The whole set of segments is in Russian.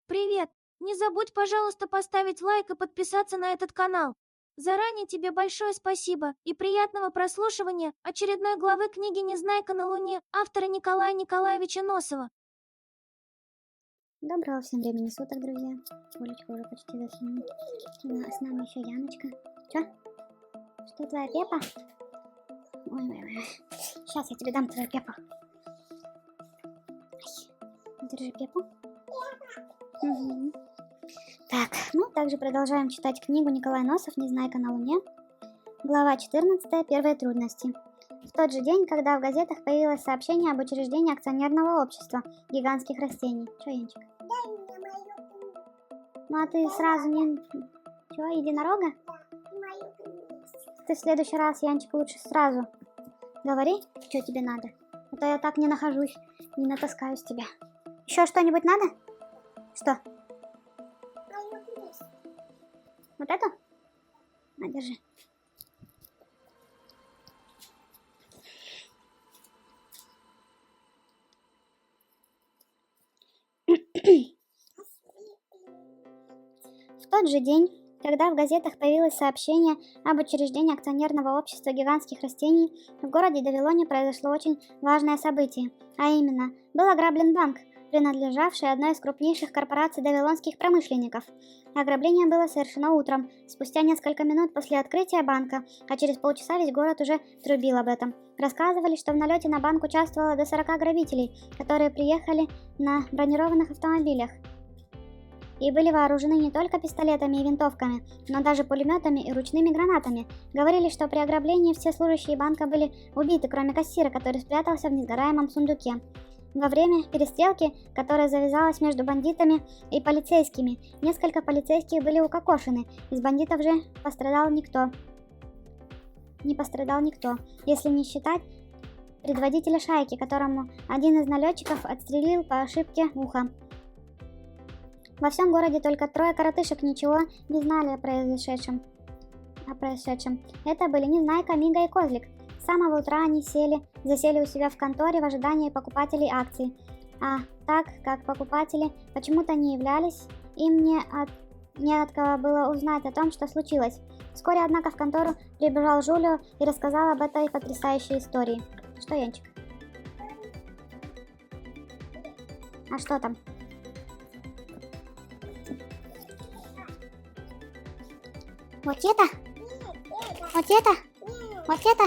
Привет! Не забудь, пожалуйста, поставить лайк и подписаться на этот канал. Заранее тебе большое спасибо и приятного прослушивания очередной главы книги «Незнайка на Луне» автора Николая Николаевича Носова. Доброго всем времени суток, друзья. Олечка уже почти заснула. С нами еще Яночка. Чё? Что твоя Пепа? Ой. Сейчас я тебе дам твою Пепу. Держи Пепу. Угу. Так, также продолжаем читать книгу Николай Носов «Незнайка на Луне». Глава 14. Первые трудности. В тот же день, когда в газетах появилось сообщение об учреждении акционерного общества гигантских растений. Чё, Янчик? Дай мне мою книгу. Ну а ты сразу не... Чё, единорога? Да, мою книгу. Ты в следующий раз, Янчик, лучше сразу говори, что тебе надо. А то я так не нахожусь, не натаскаюсь тебя. Еще что-нибудь надо? Что? Мою книгу. Вот эту? На, держи. В тот же день, когда в газетах появилось сообщение об учреждении акционерного общества гигантских растений, в городе Давилоне произошло очень важное событие, а именно, был ограблен банк, принадлежавший одной из крупнейших корпораций давилонских промышленников. Ограбление было совершено утром, спустя несколько минут после открытия банка, а через полчаса весь город уже трубил об этом. Рассказывали, что в налете на банк участвовало до 40 грабителей, которые приехали на бронированных автомобилях и были вооружены не только пистолетами и винтовками, но даже пулеметами и ручными гранатами. Говорили, что при ограблении все служащие банка были убиты, кроме кассира, который спрятался в несгораемом сундуке. Во время перестрелки, которая завязалась между бандитами и полицейскими, несколько полицейских были укокошены, из бандитов же не пострадал никто, если не считать предводителя шайки, которому один из налетчиков отстрелил по ошибке ухо. Во всем городе только 3 коротышек ничего не знали о произошедшем. Это были Незнайка, Мига и Козлик. С самого утра они засели у себя в конторе в ожидании покупателей акций. А так как покупатели почему-то не являлись, им не от кого было узнать о том, что случилось. Вскоре, однако, в контору прибежал Жулио и рассказал об этой потрясающей истории. Что, Янчик? А что там? Вот это? Вот это? Вот это?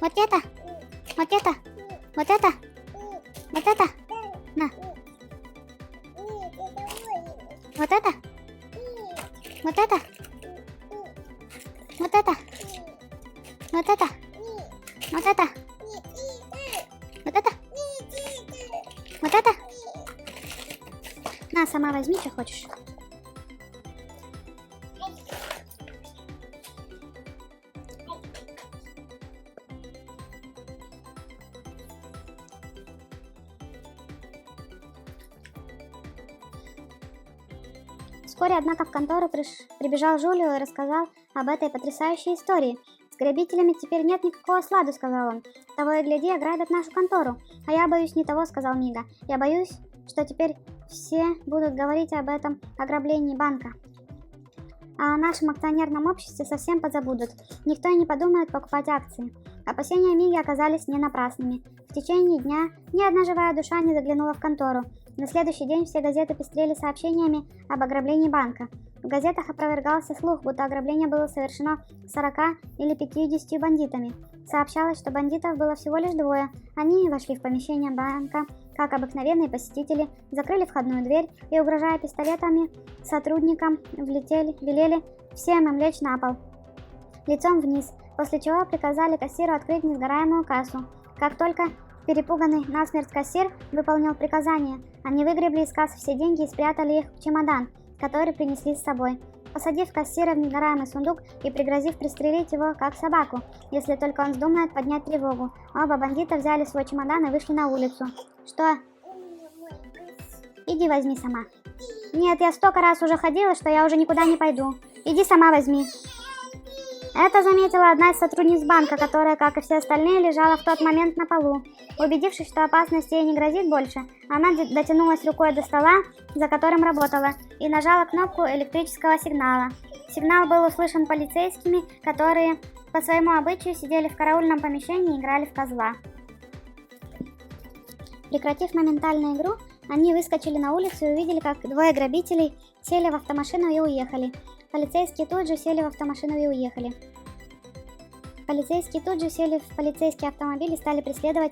Вот это? Вот это? Вот это? Вот это? На. Вот это? Вот это? Вот это? Вот это? Вот это? Вот это? Вот это? На, сама возьми, что хочешь. Вскоре, однако, в контору прибежал Жулио и рассказал об этой потрясающей истории. «С грабителями теперь нет никакого сладу», — сказал он. «Того и гляди, ограбят нашу контору». «А я боюсь не того», — сказал Мига. «Я боюсь, что теперь все будут говорить об этом ограблении банка. А о нашем акционерном обществе совсем позабудут. Никто и не подумает покупать акции». Опасения Миги оказались не напрасными. В течение дня ни одна живая душа не заглянула в контору. На следующий день все газеты пестрели сообщениями об ограблении банка. В газетах опровергался слух, будто ограбление было совершено 40 или 50 бандитами. Сообщалось, что бандитов было всего лишь 2. Они вошли в помещение банка, как обыкновенные посетители, закрыли входную дверь и, угрожая пистолетами, сотрудникам велели всем им лечь на пол, лицом вниз, после чего приказали кассиру открыть несгораемую кассу. Как только перепуганный насмерть кассир выполнил приказание, они выгребли из кассы все деньги и спрятали их в чемодан, который принесли с собой, посадив кассира в несгораемый сундук и пригрозив пристрелить его как собаку, если только он вздумает поднять тревогу. Оба бандита взяли свой чемодан и вышли на улицу. Что? Иди возьми сама. Нет, я столько раз уже ходила, что я уже никуда не пойду. Иди сама возьми. Это заметила одна из сотрудниц банка, которая, как и все остальные, лежала в тот момент на полу. Убедившись, что опасность ей не грозит больше, она дотянулась рукой до стола, за которым работала, и нажала кнопку электрического сигнала. Сигнал был услышан полицейскими, которые по своему обычаю сидели в караульном помещении и играли в козла. Прекратив моментальную игру, они выскочили на улицу и увидели, как двое грабителей сели в автомашину и уехали. Полицейские тут же сели в автомашину и уехали. Полицейские тут же сели в полицейский автомобиль и стали преследовать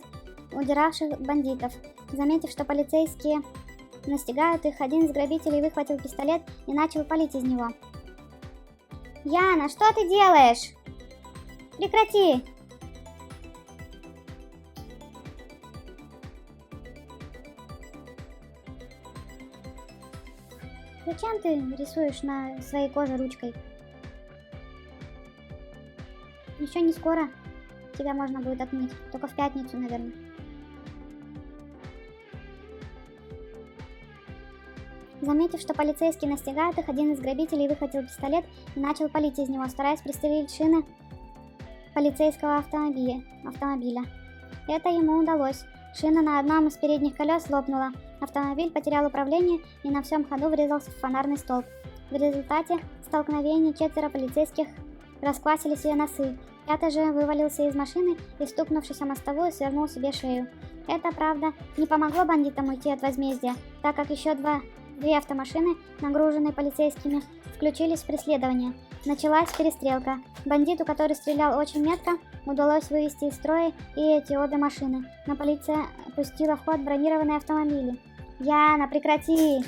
удиравших бандитов. Заметив, что полицейские настигают их, один из грабителей выхватил пистолет и начал палить из него. «Яна, что ты делаешь? Прекрати!» «Зачем ты рисуешь на своей коже ручкой? Еще не скоро тебя можно будет отмыть, только в пятницу, наверное». Заметив, что полицейские настигают их, один из грабителей выхватил пистолет и начал палить из него, стараясь пристрелить шины полицейского автомобиля. Это ему удалось. Шина на одном из передних колес лопнула. Автомобиль потерял управление и на всем ходу врезался в фонарный столб. В результате столкновения 4 полицейских расквасили себе носы. 5-й же вывалился из машины и, стукнувшись о мостовую, свернул себе шею. Это, правда, не помогло бандитам уйти от возмездия, так как еще две автомашины, нагруженные полицейскими, включились в преследование. Началась перестрелка. Бандиту, который стрелял очень метко, удалось вывести из строя и эти обе машины, но полиция пустила в ход бронированные автомобили. «Яна, прекрати!»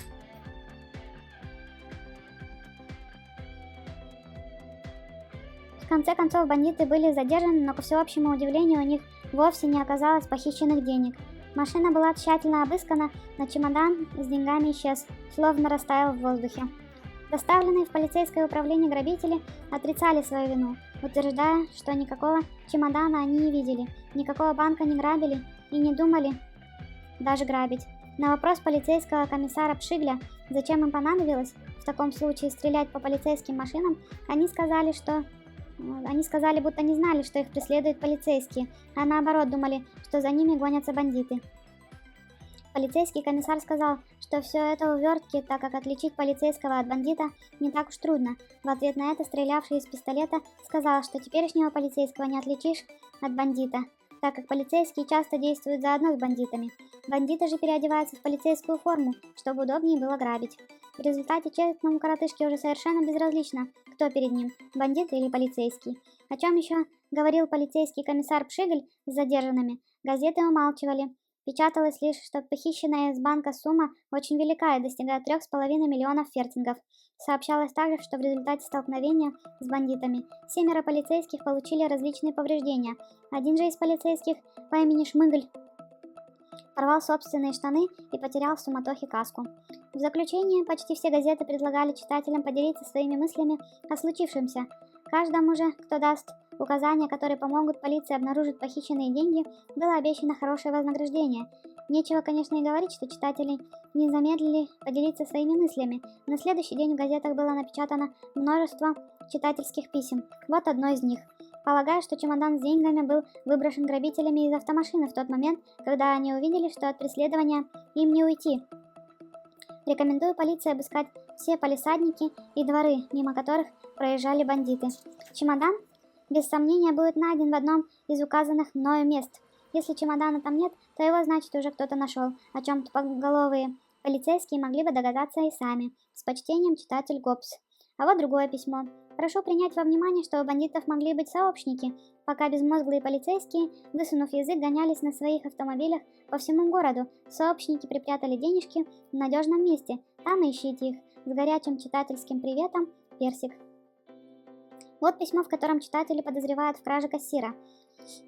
В конце концов бандиты были задержаны, но, ко всеобщему удивлению, у них вовсе не оказалось похищенных денег. Машина была тщательно обыскана, но чемодан с деньгами исчез, словно растаял в воздухе. Доставленные в полицейское управление грабители отрицали свою вину, утверждая, что никакого чемодана они не видели, никакого банка не грабили и не думали даже грабить. На вопрос полицейского комиссара Пшигля, зачем им понадобилось в таком случае стрелять по полицейским машинам, они сказали, будто не знали, что их преследуют полицейские, а наоборот думали, что за ними гонятся бандиты. Полицейский комиссар сказал, что все это увертки, так как отличить полицейского от бандита не так уж трудно. В ответ на это стрелявший из пистолета сказал, что теперешнего полицейского не отличишь от бандита, так как полицейские часто действуют заодно с бандитами. Бандиты же переодеваются в полицейскую форму, чтобы удобнее было грабить. В результате честному коротышке уже совершенно безразлично, кто перед ним, бандит или полицейский. О чем еще говорил полицейский комиссар Пшигль с задержанными, газеты умалчивали. Печаталось лишь, что похищенная из банка сумма очень велика и достигает 3,5 миллионов фертингов. Сообщалось также, что в результате столкновения с бандитами 7 полицейских получили различные повреждения. Один же из полицейских по имени Шмыгль порвал собственные штаны и потерял в суматохе каску. В заключение, почти все газеты предлагали читателям поделиться своими мыслями о случившемся. Каждому же, кто даст указания, которые помогут полиции обнаружить похищенные деньги, было обещано хорошее вознаграждение. Нечего, конечно, и говорить, что читатели не замедлили поделиться своими мыслями. На следующий день в газетах было напечатано множество читательских писем. Вот одно из них. Полагаю, что чемодан с деньгами был выброшен грабителями из автомашины в тот момент, когда они увидели, что от преследования им не уйти. Рекомендую полиции обыскать все палисадники и дворы, мимо которых проезжали бандиты. Чемодан, без сомнения, будет найден в одном из указанных мною мест. Если чемодана там нет, то его, значит, уже кто-то нашел, о чем тупоголовые полицейские могли бы догадаться и сами. С почтением, читатель Гоббс. А вот другое письмо. Прошу принять во внимание, что у бандитов могли быть сообщники, пока безмозглые полицейские, высунув язык, гонялись на своих автомобилях по всему городу. Сообщники припрятали денежки в надежном месте. Там и ищите их. С горячим читательским приветом, Персик. Вот письмо, в котором читатели подозревают в краже кассира.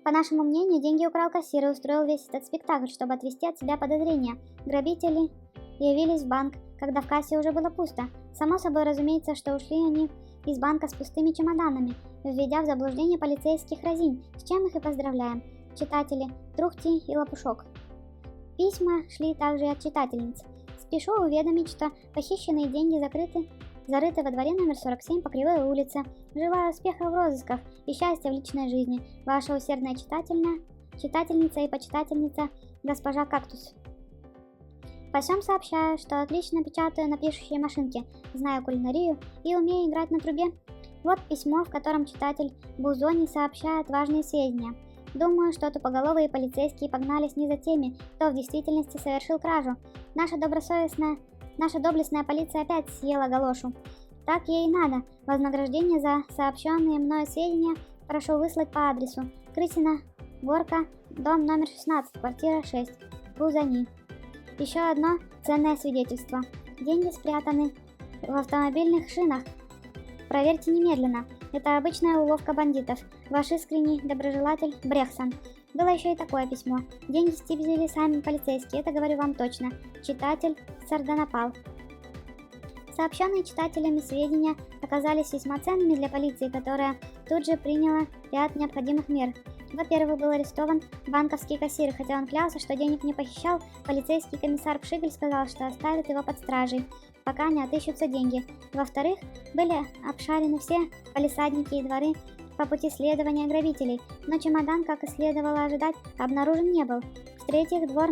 По нашему мнению, деньги украл кассир и устроил весь этот спектакль, чтобы отвести от себя подозрения. Грабители явились в банк, когда в кассе уже было пусто. Само собой разумеется, что ушли они из банка с пустыми чемоданами, введя в заблуждение полицейских разинь, с чем их и поздравляем. Читатели Трухти и Лопушок. Письма шли также и от читательниц. Спешу уведомить, что похищенные деньги зарыты во дворе номер 47 по Кривой улице. Желаю успеха в розысках и счастья в личной жизни. Ваша усердная читательница и почитательница госпожа Кактус. По всем сообщаю, что отлично печатаю на пишущей машинке, знаю кулинарию и умею играть на трубе. Вот письмо, в котором читатель Бузони сообщает важные сведения. Думаю, что тупоголовые полицейские погнались не за теми, кто в действительности совершил кражу. Наша доблестная полиция опять съела галошу. Так ей и надо. Вознаграждение за сообщенные мною сведения прошу выслать по адресу Крысина Горка, дом номер 16, квартира 6, Бузони. Еще одно ценное свидетельство. Деньги спрятаны в автомобильных шинах. Проверьте немедленно. Это обычная уловка бандитов. Ваш искренний доброжелатель Брехсон. Было еще и такое письмо. Деньги стибзили сами полицейские, это говорю вам точно. Читатель Сардонапал. Сообщенные читателями сведения оказались весьма ценными для полиции, которая тут же приняла ряд необходимых мер. Во-первых, был арестован банковский кассир, хотя он клялся, что денег не похищал, полицейский комиссар Пшигель сказал, что оставит его под стражей, пока не отыщутся деньги. Во-вторых, были обшарены все палисадники и дворы по пути следования грабителей, но чемодан, как и следовало ожидать, обнаружен не был. В-третьих, двор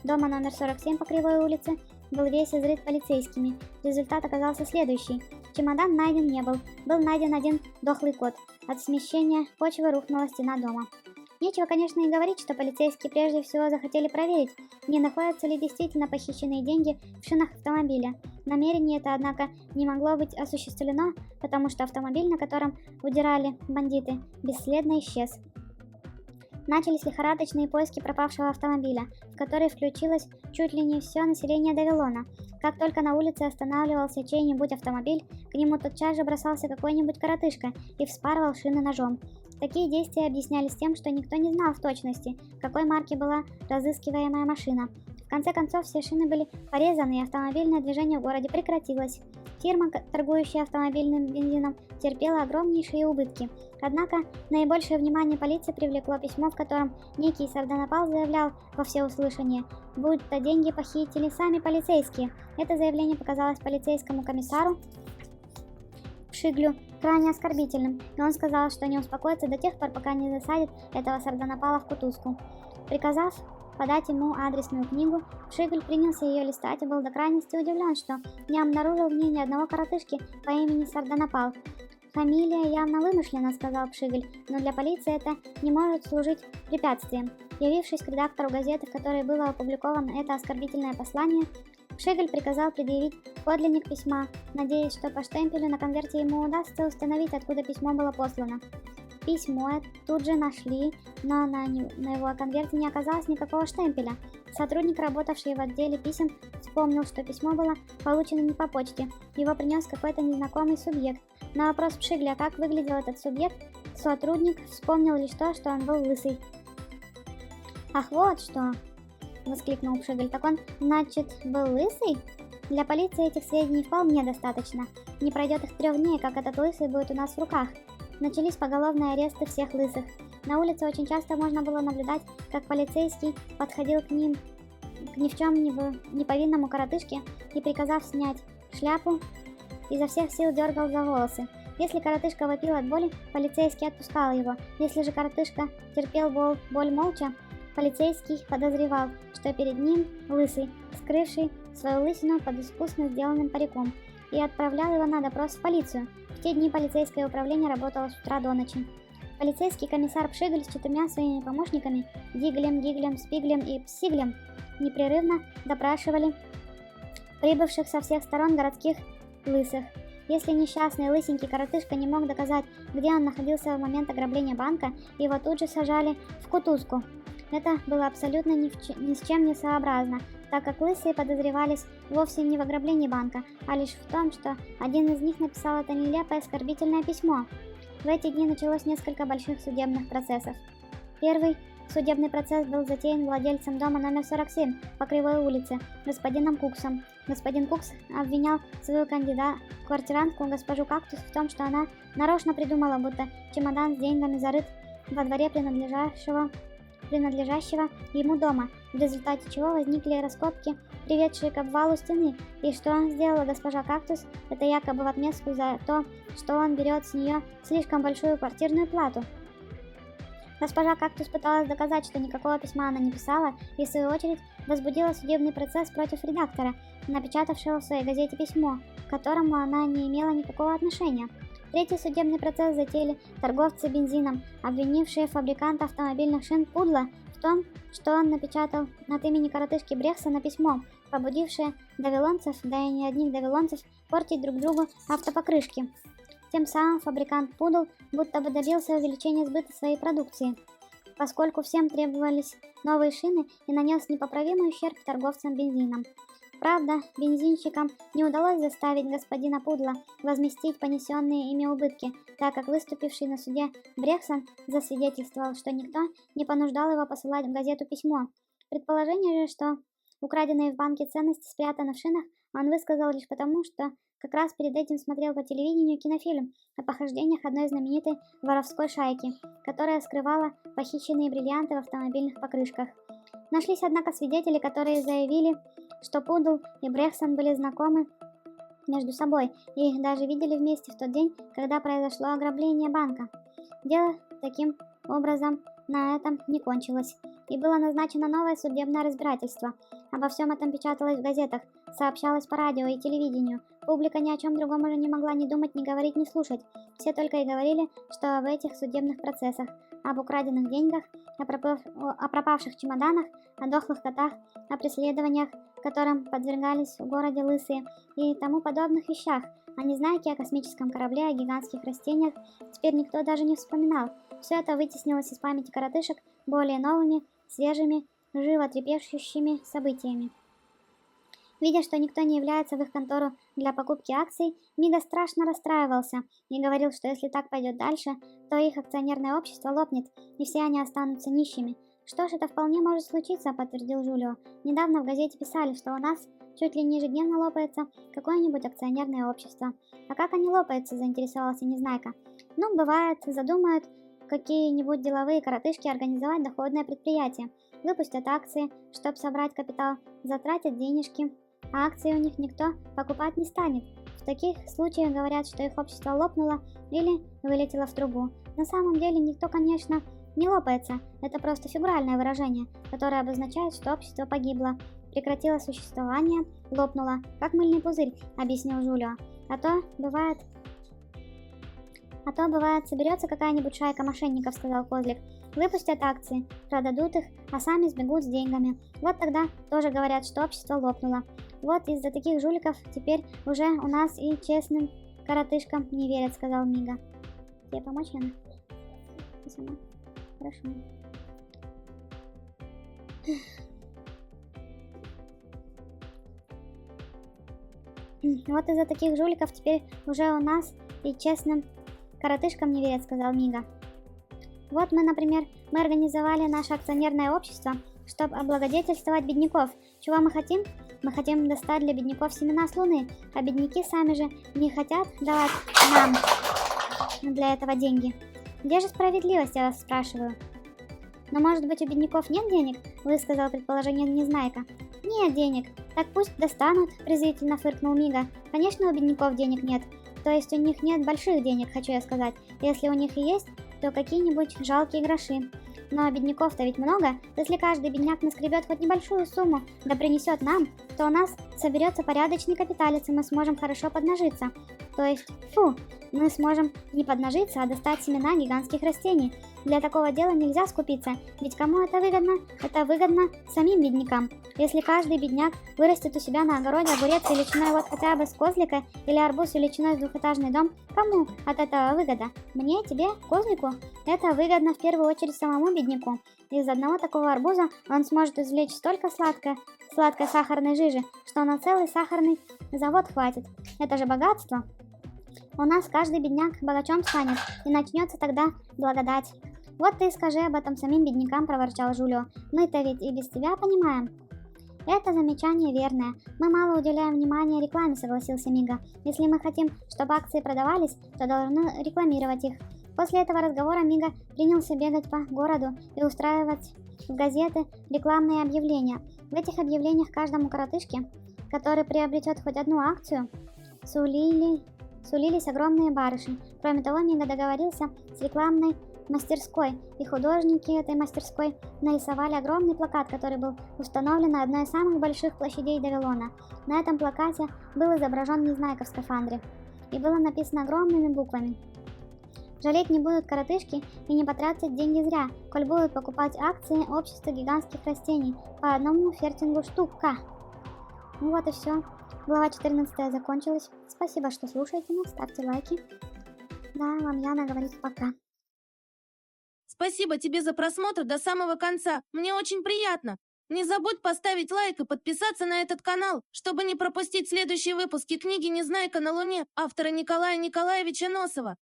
дома номер 47 по Кривой улице был весь изрыт полицейскими. Результат оказался следующий. Чемодан найден не был. Был найден один дохлый кот. От смещения почвы рухнула стена дома. Нечего, конечно, и говорить, что полицейские прежде всего захотели проверить, не находятся ли действительно похищенные деньги в шинах автомобиля. Намерение это, однако, не могло быть осуществлено, потому что автомобиль, на котором удирали бандиты, бесследно исчез. Начались лихорадочные поиски пропавшего автомобиля, в который включилось чуть ли не все население Давилона. Как только на улице останавливался чей-нибудь автомобиль, к нему тотчас же бросался какой-нибудь коротышка и вспарывал шины ножом. Такие действия объяснялись тем, что никто не знал в точности, какой марки была разыскиваемая машина. В конце концов, все шины были порезаны, и автомобильное движение в городе прекратилось. Фирма, торгующая автомобильным бензином, терпела огромнейшие убытки. Однако, наибольшее внимание полиции привлекло письмо, в котором некий Сардонапал заявлял во всеуслышание, будто деньги похитили сами полицейские. Это заявление показалось полицейскому комиссару Пшиглю крайне оскорбительным, и он сказал, что не успокоится до тех пор, пока не засадит этого Сардонапала в кутузку. Приказав подать ему адресную книгу, Пшигль принялся ее листать и был до крайности удивлен, что не обнаружил в ней ни одного коротышки по имени Сардонапал. «Фамилия явно вымышлена», — сказал Пшигль, «но для полиции это не может служить препятствием». Явившись к редактору газеты, в которой было опубликовано это оскорбительное послание, Пшигль приказал предъявить подлинник письма, надеясь, что по штемпелю на конверте ему удастся установить, откуда письмо было послано. Письмо тут же нашли, но на его конверте не оказалось никакого штемпеля. Сотрудник, работавший в отделе писем, вспомнил, что письмо было получено не по почте. Его принес какой-то незнакомый субъект. На вопрос Пшигля, как выглядел этот субъект, сотрудник вспомнил лишь то, что он был лысый. «Ах, вот что!» — воскликнул Пшигль. «Так он, значит, был лысый? Для полиции этих сведений вполне достаточно. Не пройдет их 3 дней, как этот лысый будет у нас в руках». Начались поголовные аресты всех лысых. На улице очень часто можно было наблюдать, как полицейский подходил к ни в чем не повинному коротышке и, приказав снять шляпу, изо всех сил дергал за волосы. Если коротышка вопил от боли, полицейский отпускал его. Если же коротышка терпел боль молча, полицейский подозревал, что перед ним лысый, скрывший свою лысину под искусно сделанным париком, и отправлял его на допрос в полицию. В те дни полицейское управление работало с утра до ночи. Полицейский комиссар Пшигль с 4 своими помощниками, Диглем, Гиглем, Спиглем и Псиглем, непрерывно допрашивали прибывших со всех сторон городских лысых. Если несчастный лысенький коротышка не мог доказать, где он находился в момент ограбления банка, его тут же сажали в кутузку. Это было абсолютно ни с чем не сообразно, так как лысые подозревались вовсе не в ограблении банка, а лишь в том, что один из них написал это нелепое оскорбительное письмо. В эти дни началось несколько больших судебных процессов. Первый судебный процесс был затеян владельцем дома номер 47 по Кривой улице, господином Куксом. Господин Кукс обвинял свою квартирантку госпожу Кактус в том, что она нарочно придумала, будто чемодан с деньгами зарыт во дворе принадлежащего ему дома, в результате чего возникли раскопки, приведшие к обвалу стены, и что сделала госпожа Кактус, это якобы в отместку за то, что он берет с нее слишком большую квартирную плату. Госпожа Кактус пыталась доказать, что никакого письма она не писала, и в свою очередь возбудила судебный процесс против редактора, напечатавшего в своей газете письмо, к которому она не имела никакого отношения. Третий судебный процесс затеяли торговцы бензином, обвинившие фабриканта автомобильных шин Пудла в том, что он напечатал от имени коротышки Брехсона письмо, побудившее давилонцев, да и не одних давилонцев, портить друг другу автопокрышки. Тем самым фабрикант Пудл будто бы добился увеличения сбыта своей продукции, поскольку всем требовались новые шины, и нанес непоправимый ущерб торговцам бензином. Правда, бензинщикам не удалось заставить господина Пудла возместить понесенные ими убытки, так как выступивший на суде Брехсон засвидетельствовал, что никто не понуждал его посылать в газету письмо. Предположение же, что украденные в банке ценности спрятаны в шинах, он высказал лишь потому, что как раз перед этим смотрел по телевидению кинофильм о похождениях одной знаменитой воровской шайки, которая скрывала похищенные бриллианты в автомобильных покрышках. Нашлись, однако, свидетели, которые заявили, что Пудл и Брехсон были знакомы между собой, и их даже видели вместе в тот день, когда произошло ограбление банка. Дело таким образом на этом не кончилось, и было назначено новое судебное разбирательство. Обо всем этом печаталось в газетах, сообщалось по радио и телевидению. Публика ни о чем другом уже не могла ни думать, ни говорить, ни слушать. Все только и говорили, что об этих судебных процессах, об украденных деньгах, о пропавших чемоданах, о дохлых котах, о преследованиях, которым подвергались в городе лысые, и тому подобных вещах. О незнайке, о космическом корабле, о гигантских растениях теперь никто даже не вспоминал. Все это вытеснилось из памяти коротышек более новыми, свежими, животрепещущими событиями. Видя, что никто не является в их контору для покупки акций, Мига страшно расстраивался и говорил, что если так пойдет дальше, то их акционерное общество лопнет, и все они останутся нищими. «Что ж, это вполне может случиться», — подтвердил Жулио. «Недавно в газете писали, что у нас чуть ли не ежедневно лопается какое-нибудь акционерное общество». «А как они лопаются?» — заинтересовался Незнайка. «Ну, бывает, задумают какие-нибудь деловые коротышки организовать доходное предприятие, выпустят акции, чтобы собрать капитал, затратят денежки, а акции у них никто покупать не станет. В таких случаях говорят, что их общество лопнуло или вылетело в трубу. На самом деле никто, конечно, не лопается, это просто фигуральное выражение, которое обозначает, что общество погибло, прекратило существование, лопнуло, как мыльный пузырь», — объяснил Жулио. А то бывает, соберется какая-нибудь шайка мошенников», — сказал Козлик. «Выпустят акции, продадут их, а сами сбегут с деньгами. Вот тогда тоже говорят, что общество лопнуло. Вот из-за таких жуликов теперь уже у нас и честным коротышкам не верят», — сказал Мига. «Тебе помочь, Яна?» «Ты сама?» «Хорошо». «Вот из-за таких жуликов теперь уже у нас и честным коротышкам не верят», — сказал Мига. «Вот мы, например, организовали наше акционерное общество, чтобы облагодетельствовать бедняков. Чего мы хотим? Мы хотим достать для бедняков семена с Луны, а бедняки сами же не хотят давать нам для этого деньги. Где же справедливость, я вас спрашиваю?» «Но может быть у бедняков нет денег?» — высказал предположение Незнайка. «Нет денег. Так пусть достанут», — презрительно фыркнул Мига. «Конечно, у бедняков денег нет. То есть у них нет больших денег, хочу я сказать. Если у них и есть, то какие-нибудь жалкие гроши. Но бедняков-то ведь много. Если каждый бедняк наскребет хоть небольшую сумму, да принесет нам, то у нас соберется порядочный капиталец, и мы сможем хорошо поднажиться. То есть, мы сможем не поднажиться, а достать семена гигантских растений. Для такого дела нельзя скупиться, ведь кому это выгодно? Это выгодно самим беднякам. Если каждый бедняк вырастет у себя на огороде огурец величиной вот хотя бы с козлика или арбуз величиной с двухэтажный дом, кому от этого выгода? Мне, тебе, козлику? Это выгодно в первую очередь самому бедняку. Из одного такого арбуза он сможет извлечь столько сладкой сахарной жижи, что на целый сахарный завод хватит. Это же богатство. У нас каждый бедняк богачом станет, и начнется тогда благодать. «Вот ты и скажи об этом самим беднякам», — проворчал Жулио. «Мы-то ведь и без тебя понимаем». «Это замечание верное. Мы мало уделяем внимания рекламе», — согласился Мига. «Если мы хотим, чтобы акции продавались, то должны рекламировать их». После этого разговора Мига принялся бегать по городу и устраивать в газеты рекламные объявления. В этих объявлениях каждому коротышке, который приобретет хоть одну акцию, сулились огромные барыши. Кроме того, Мига договорился с рекламной мастерской, и художники этой мастерской нарисовали огромный плакат, который был установлен на одной из самых больших площадей Вавилона. На этом плакате был изображен Незнайка в скафандре, и было написано огромными буквами: «Жалеть не будут коротышки и не потратят деньги зря, коль будут покупать акции общества гигантских растений по одному фертингу штука». Ну вот и все. Глава 14 закончилась. Спасибо, что слушаете нас, ставьте лайки. Да, вам Яна говорит пока. Спасибо тебе за просмотр до самого конца. Мне очень приятно. Не забудь поставить лайк и подписаться на этот канал, чтобы не пропустить следующие выпуски книги «Незнайка на Луне» автора Николая Николаевича Носова.